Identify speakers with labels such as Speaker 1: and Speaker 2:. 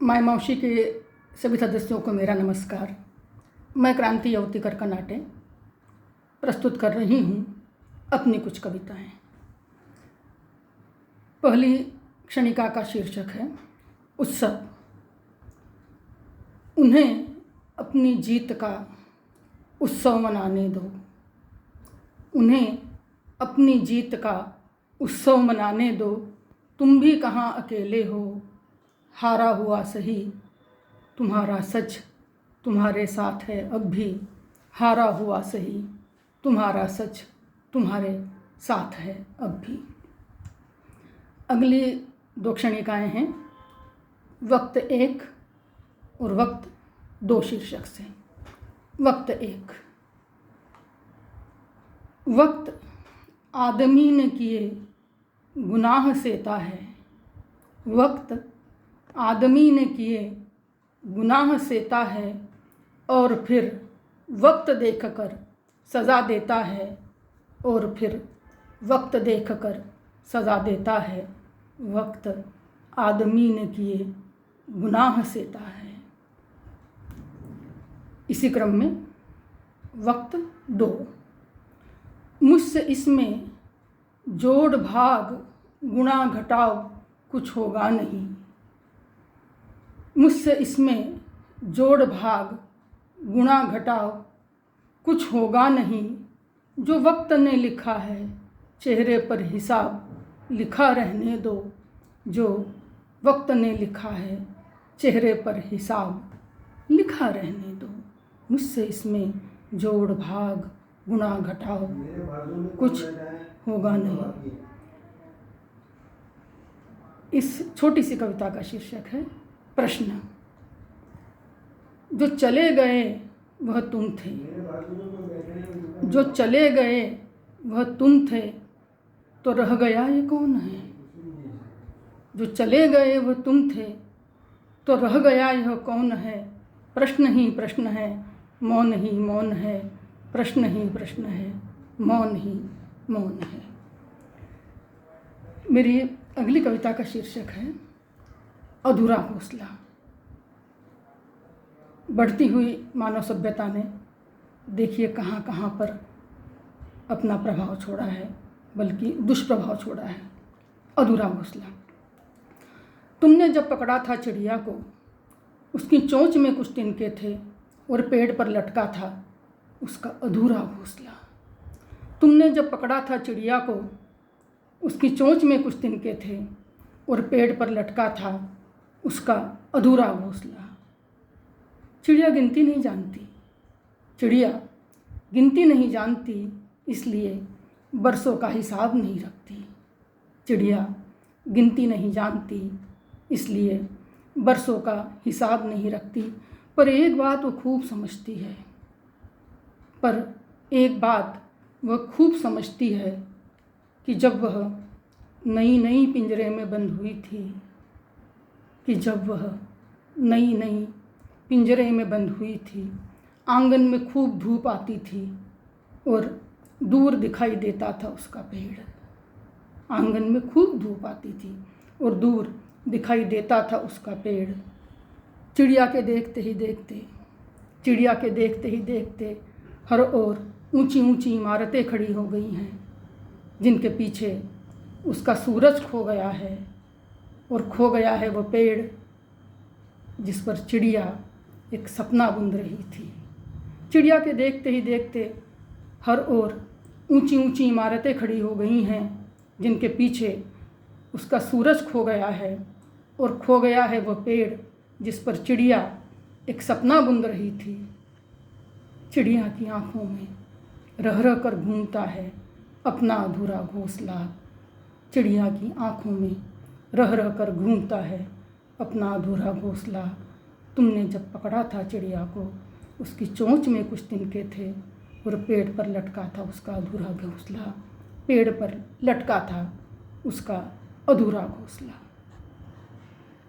Speaker 1: My मौसी के सभी सदस्यों को मेरा नमस्कार। मैं क्रांति युवती करकनाटे प्रस्तुत कर रही हूँ अपनी कुछ कविताएं। पहली क्षणिका का शीर्षक है उत्सव। उन्हें अपनी जीत का उत्सव मनाने दो, उन्हें अपनी जीत का उत्सव मनाने दो। तुम भी कहाँ अकेले हो, हारा हुआ सही, तुम्हारा सच तुम्हारे साथ है अब भी। हारा हुआ सही, तुम्हारा सच तुम्हारे साथ है अब भी। अगली दो क्षणिकाएँ हैं वक्त एक और वक्त दो शीर्षक से। वक्त एक। वक्त आदमी ने किए गुनाह सेता है, वक्त आदमी ने किए गुनाह सेता है और फिर वक्त देखकर सज़ा देता है, और फिर वक्त देखकर सज़ा देता है। वक्त आदमी ने किए गुनाह सेता है। इसी क्रम में वक्त दो। मुझसे इसमें जोड़ भाग गुणा घटाव कुछ होगा नहीं, मुझसे इसमें जोड़ भाग गुणा घटाव कुछ होगा नहीं। जो वक्त ने लिखा है चेहरे पर हिसाब लिखा रहने दो, जो वक्त ने लिखा है चेहरे पर हिसाब लिखा रहने दो। मुझसे इसमें जोड़ भाग गुणा घटाव कुछ होगा नहीं। इस छोटी सी कविता का शीर्षक है प्रश्न। जो चले गए वह तुम थे, जो चले गए वह तुम थे, तो रह गया ये कौन है। जो चले गए वह तुम थे, तो रह गया यह कौन है। प्रश्न ही प्रश्न है, मौन ही मौन है, प्रश्न ही प्रश्न है, मौन ही मौन है। मेरी अगली कविता का शीर्षक है अधूरा हौसला। बढ़ती हुई मानव सभ्यता ने देखिए कहाँ कहाँ पर अपना प्रभाव छोड़ा है, बल्कि दुष्प्रभाव छोड़ा है। अधूरा हौसला। तुमने जब पकड़ा था चिड़िया को, उसकी चोंच में कुछ तिनके थे और पेड़ पर लटका था उसका अधूरा घोंसला। तुमने जब पकड़ा था चिड़िया को, उसकी चोंच में कुछ तिनके थे और पेड़ पर लटका था उसका अधूरा घोंसला। चिड़िया गिनती नहीं जानती, चिड़िया गिनती नहीं जानती, इसलिए बरसों का हिसाब नहीं रखती। चिड़िया गिनती नहीं जानती, इसलिए बरसों का हिसाब नहीं रखती। पर एक बात वो खूब समझती है, पर एक बात वह खूब समझती है कि जब वह नई नई पिंजरे में बंद हुई थी, कि जब वह नई नई पिंजरे में बंद हुई थी, आंगन में खूब धूप आती थी और दूर दिखाई देता था उसका पेड़। आंगन में खूब धूप आती थी और दूर दिखाई देता था उसका पेड़। चिड़िया के देखते ही देखते, चिड़िया के देखते ही देखते हर ओर ऊंची ऊंची इमारतें खड़ी हो गई हैं, जिनके पीछे उसका सूरज खो गया है, और खो गया है वह पेड़ जिस पर चिड़िया एक सपना बुन रही थी। चिड़िया के देखते ही देखते हर ओर ऊंची ऊंची इमारतें खड़ी हो गई हैं, जिनके पीछे उसका सूरज खो गया है, और खो गया है वह पेड़ जिस पर चिड़िया एक सपना बुन रही थी। चिड़िया की आँखों में रह रह कर घूमता है अपना अधूरा घोंसला। चिड़िया की आँखों में रह रह कर घूमता है अपना अधूरा घोंसला। तुमने जब पकड़ा था चिड़िया को, उसकी चोंच में कुछ तिनके थे और पेड़ पर लटका था उसका अधूरा घोंसला। पेड़ पर लटका था उसका अधूरा घोंसला।